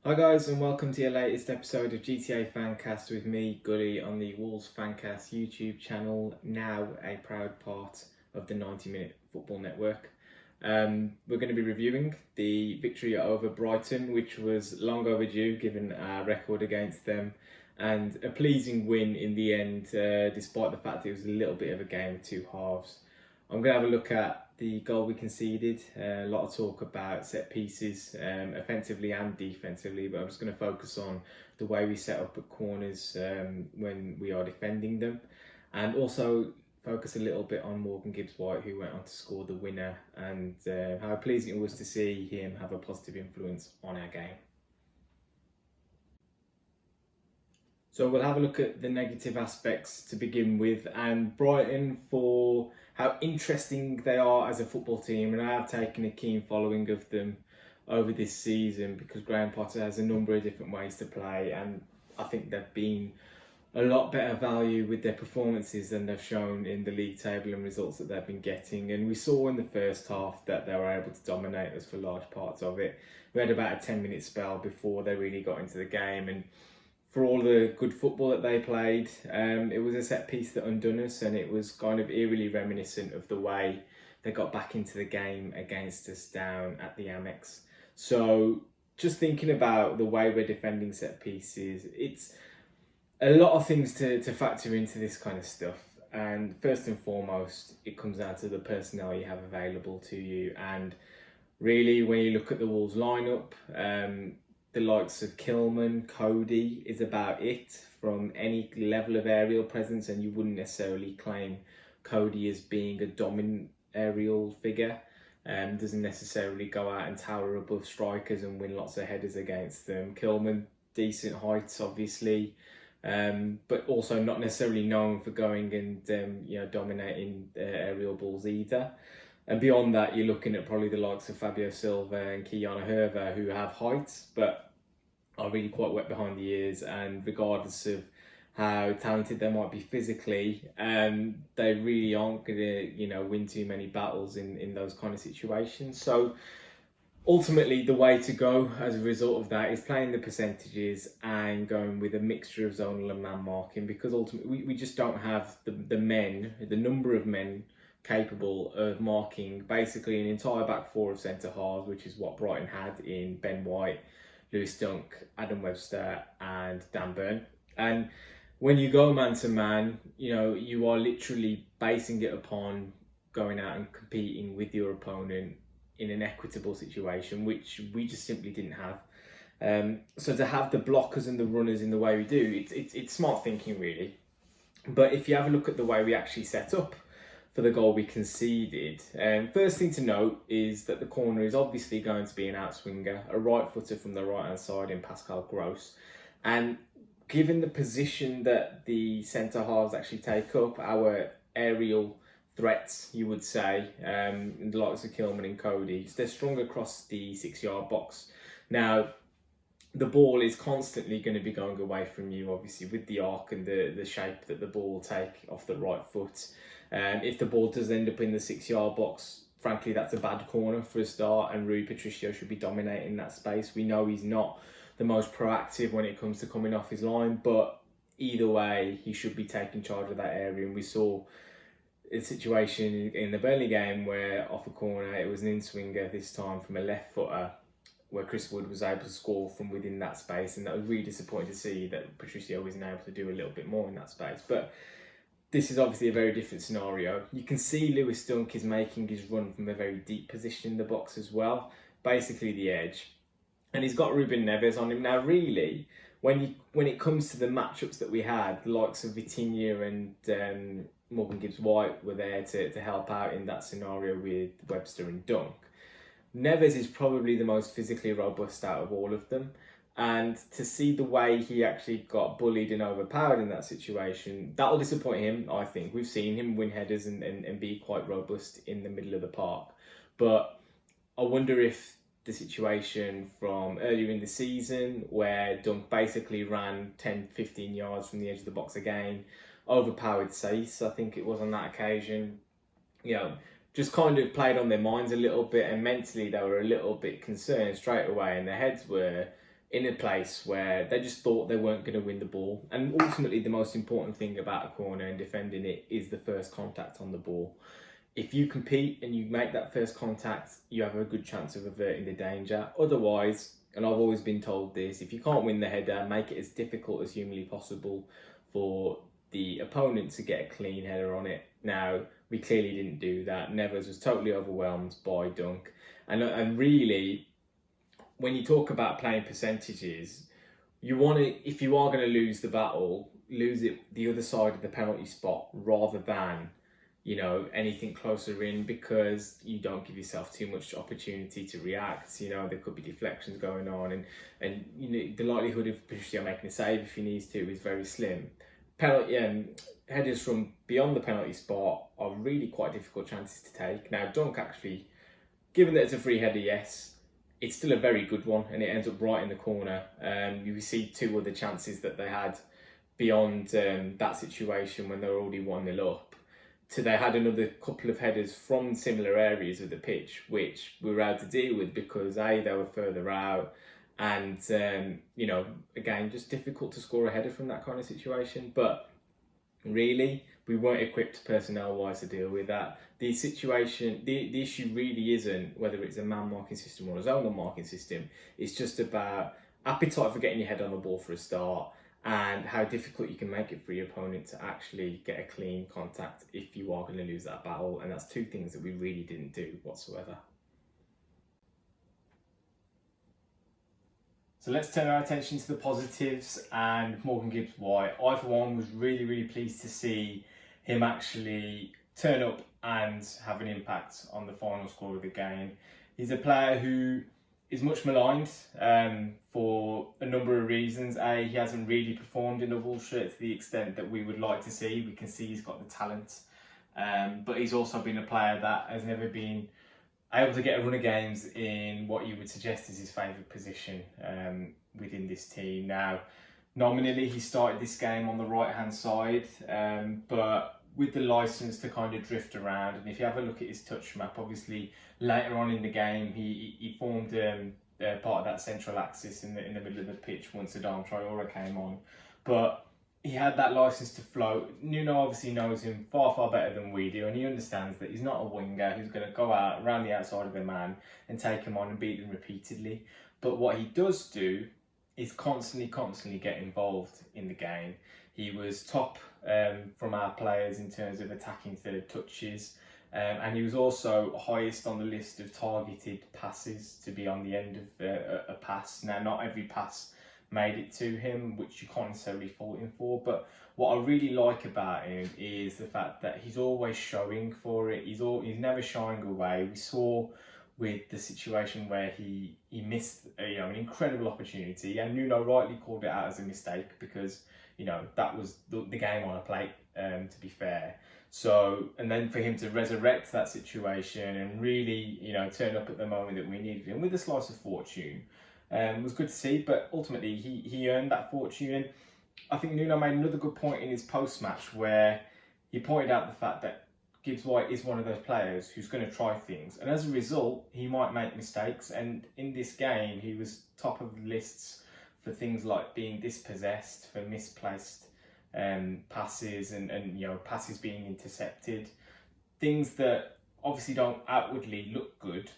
Hi guys, and welcome to your latest episode of GTA Fancast with me, Gully, on the Wolves Fancast YouTube channel, now a proud part of the 90-Minute Football Network. We're going to be reviewing the victory over Brighton, which was long overdue given our record against them, and a pleasing win in the end, despite the fact it was a little bit of a game of two halves. I'm going to have a look at the goal we conceded. A lot of talk about set pieces, offensively and defensively, but I'm just going to focus on the way we set up at corners when we are defending them, and also focus a little bit on Morgan Gibbs-White, who went on to score the winner, and how pleasing it was to see him have a positive influence on our game. So we'll have a look at the negative aspects to begin with, and Brighton, for how interesting they are as a football team, and I have taken a keen following of them over this season because Graham Potter has a number of different ways to play, and I think they've been a lot better value with their performances than they've shown in the league table and results that they've been getting. And we saw in the first half that they were able to dominate us for large parts of it. We had about a 10-minute spell before they really got into the game, and for all the good football that they played, it was a set piece that undone us, and it was kind of eerily reminiscent of the way they got back into the game against us down at the Amex. So just thinking about the way we're defending set pieces, it's a lot of things to factor into this kind of stuff. And first and foremost, it comes down to the personnel you have available to you. And really, when you look at the Wolves lineup, the likes of Kilman, Cody is about it from any level of aerial presence, and you wouldn't necessarily claim Cody as being a dominant aerial figure. Doesn't necessarily go out and tower above strikers and win lots of headers against them. Kilman, decent heights, obviously, but also not necessarily known for going and dominating aerial balls either. And beyond that, you're looking at probably the likes of Fabio Silva and Kiana Hove, who have heights, but are really quite wet behind the ears. And regardless of how talented they might be physically, they really aren't going to, win too many battles in those kind of situations. So ultimately, the way to go as a result of that is playing the percentages and going with a mixture of zonal and man marking, because ultimately we just don't have the number of men capable of marking basically an entire back four of centre halves, which is what Brighton had in Ben White, Lewis Dunk, Adam Webster and Dan Burn. And when you go man to man, you are literally basing it upon going out and competing with your opponent in an equitable situation, which we just simply didn't have. So to have the blockers and the runners in the way we do, it's smart thinking really. But if you have a look at the way we actually set up for the goal we conceded, first thing to note is that the corner is obviously going to be an outswinger, a right footer from the right hand side in Pascal Gross. And given the position that the centre halves actually take up, our aerial threats, you would say, the likes of Kilman and Cody, they're strong across the 6-yard box. Now, the ball is constantly going to be going away from you, obviously, with the arc and the shape that the ball will take off the right foot. If the ball does end up in the 6-yard box, frankly, that's a bad corner for a start, and Rui Patricio should be dominating that space. We know he's not the most proactive when it comes to coming off his line, but either way, he should be taking charge of that area. And we saw a situation in the Burnley game where off a corner, it was an in-swinger this time from a left footer, where Chris Wood was able to score from within that space, and that was really disappointing to see that Patricio wasn't able to do a little bit more in that space. But this is obviously a very different scenario. You can see Lewis Dunk is making his run from a very deep position in the box as well, basically the edge. And he's got Ruben Neves on him. Now, really, when it comes to the matchups that we had, the likes of Vitinha and Morgan Gibbs-White were there to help out in that scenario with Webster and Dunk. Neves is probably the most physically robust out of all of them. And to see the way he actually got bullied and overpowered in that situation, that'll disappoint him, I think. We've seen him win headers and be quite robust in the middle of the park. But I wonder if the situation from earlier in the season, where Dunk basically ran 10-15 yards from the edge of the box again, overpowered Saïs, I think it was on that occasion, just kind of played on their minds a little bit, and mentally they were a little bit concerned straight away, and their heads were in a place where they just thought they weren't going to win the ball. And ultimately, the most important thing about a corner and defending it is the first contact on the ball. If you compete and you make that first contact, you have a good chance of averting the danger. Otherwise, and I've always been told this, if you can't win the header, make it as difficult as humanly possible for the opponent to get a clean header on it. Now, we clearly didn't do that. Nevers was totally overwhelmed by Dunk. And really, when you talk about playing percentages, you want to, if you are going to lose the battle, lose it the other side of the penalty spot rather than, you know, anything closer in, because you don't give yourself too much opportunity to react. You know, there could be deflections going on, and you know, the likelihood of Patricio making a save if he needs to is very slim. Penalty headers from beyond the penalty spot are really quite difficult chances to take. Now, Dunk actually, given that it's a free header, yes, it's still a very good one, and it ends up right in the corner. You see two other chances that they had beyond that situation when they were already 1-0 up. They had another couple of headers from similar areas of the pitch, which we were able to deal with because they were further out, and you know, again, just difficult to score a header from that kind of situation. But really, we weren't equipped personnel-wise to deal with that. The situation, the issue really isn't whether it's a man marking system or a zonal marking system. It's just about appetite for getting your head on the ball for a start, and how difficult you can make it for your opponent to actually get a clean contact if you are going to lose that battle. And that's two things that we really didn't do whatsoever. So let's turn our attention to the positives and Morgan Gibbs-White. I, for one, was really pleased to see him actually turn up and have an impact on the final score of the game. He's a player who is much maligned for a number of reasons. A, he hasn't really performed in a Wolves shirt to the extent that we would like to see. We can see he's got the talent, but he's also been a player that has never been able to get a run of games in what you would suggest is his favourite position within this team. Now, nominally he started this game on the right hand side, but with the licence to kind of drift around. And if you have a look at his touch map, obviously later on in the game he formed part of that central axis in the middle of the pitch once Adama Traore came on. But he had that licence to float. Nuno obviously knows him far better than we do, and he understands that he's not a winger who's going to go out around the outside of the man and take him on and beat him repeatedly. But what he does do is constantly get involved in the game. He was top from our players in terms of attacking third touches, and he was also highest on the list of targeted passes to be on the end of a pass. Now, not every pass made it to him, which you can't necessarily fault him for, but what I really like about him is the fact that he's always showing for it. He's never shying away. We saw with the situation where he missed an incredible opportunity, and Nuno rightly called it out as a mistake because that was the game on a plate, to be fair. So, and then for him to resurrect that situation and really turn up at the moment that we needed him with a slice of fortune was good to see. But ultimately he earned that fortune. And I think Nuno made another good point in his post-match where he pointed out the fact that Gibbs-White is one of those players who's going to try things, and as a result he might make mistakes. And in this game he was top of the lists for things like being dispossessed, for misplaced passes and passes being intercepted, things that obviously don't outwardly look good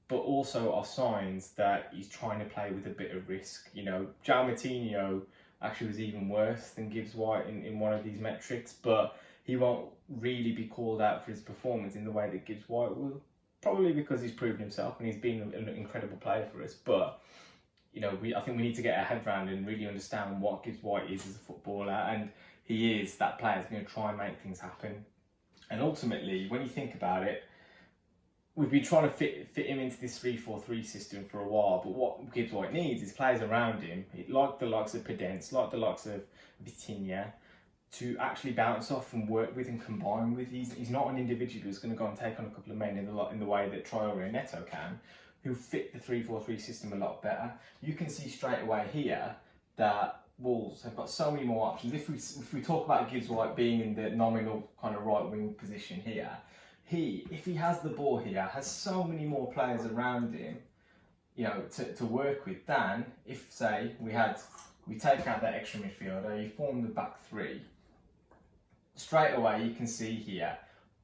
but also are signs that he's trying to play with a bit of risk. João Moutinho actually was even worse than Gibbs-White in one of these metrics, but he won't really be called out for his performance in the way that Gibbs-White will, probably because he's proven himself and he's been an incredible player for us. But I think we need to get our head around and really understand what Gibbs-White is as a footballer, and he is that player who's going to try and make things happen. And ultimately, when you think about it, we've been trying to fit him into this 3-4-3 system for a while, but what Gibbs-White needs is players around him, like the likes of Pedence, like the likes of Vitinha, to actually bounce off and work with and combine with. He's not an individual who's going to go and take on a couple of men in the way that Traore and Neto can, who fit the 3-4-3 system a lot better. You can see straight away here that Wolves have got so many more options. If we talk about Gibbs-White being in the nominal kind of right wing position here, if he has the ball here, has so many more players around him to work with, than if, say, we take out that extra midfielder, you form the back three. Straight away, you can see here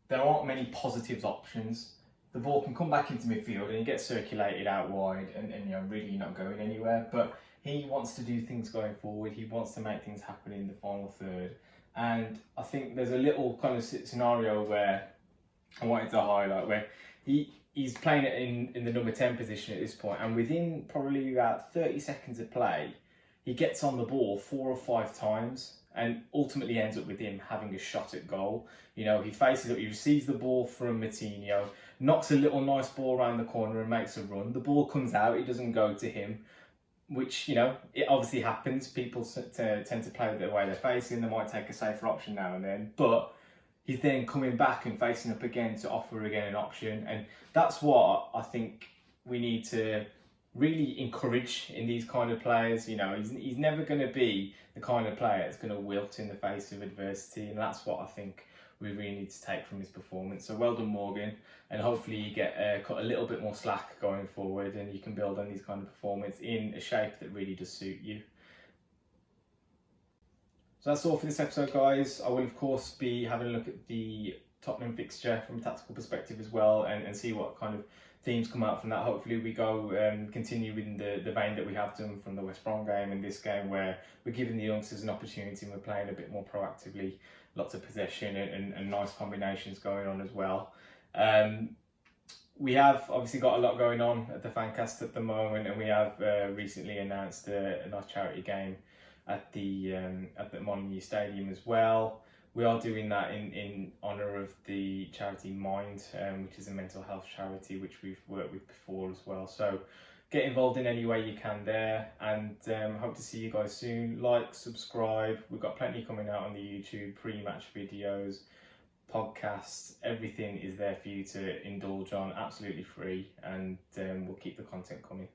there aren't many positives options. The ball can come back into midfield and it gets circulated out wide, and really not going anywhere. But he wants to do things going forward. He wants to make things happen in the final third. And I think there's a little kind of scenario where I wanted to highlight where he's playing it in the number 10 position at this point, and within probably about 30 seconds of play, he gets on the ball 4 or 5 times and ultimately ends up with him having a shot at goal. He faces up, he receives the ball from Matinho, knocks a little nice ball around the corner and makes a run. The ball comes out, it doesn't go to him, which, it obviously happens. People tend to play the way they're facing. They might take a safer option now and then, but he's then coming back and facing up again to offer again an option. And that's what I think we need to really encourage in these kind of players. He's never going to be the kind of player that's going to wilt in the face of adversity, and that's what I think we really need to take from his performance. So well done, Morgan, and hopefully you get cut a little bit more slack going forward, and you can build on these kind of performance in a shape that really does suit you. So that's all for this episode, guys. I will, of course, be having a look at the Tottenham fixture from a tactical perspective as well, and see what kind of themes come out from that. Hopefully we go continue in the vein that we have done from the West Brom game and this game, where we're giving the youngsters an opportunity and we're playing a bit more proactively, lots of possession and nice combinations going on as well. We have obviously got a lot going on at the Fancast at the moment, and we have recently announced a nice charity game at the Molineux Stadium as well. We are doing that in honour of the charity Mind, which is a mental health charity which we've worked with before as well. So get involved in any way you can there, and hope to see you guys soon. Like, subscribe. We've got plenty coming out on the YouTube, pre-match videos, podcasts. Everything is there for you to indulge on, absolutely free, and we'll keep the content coming.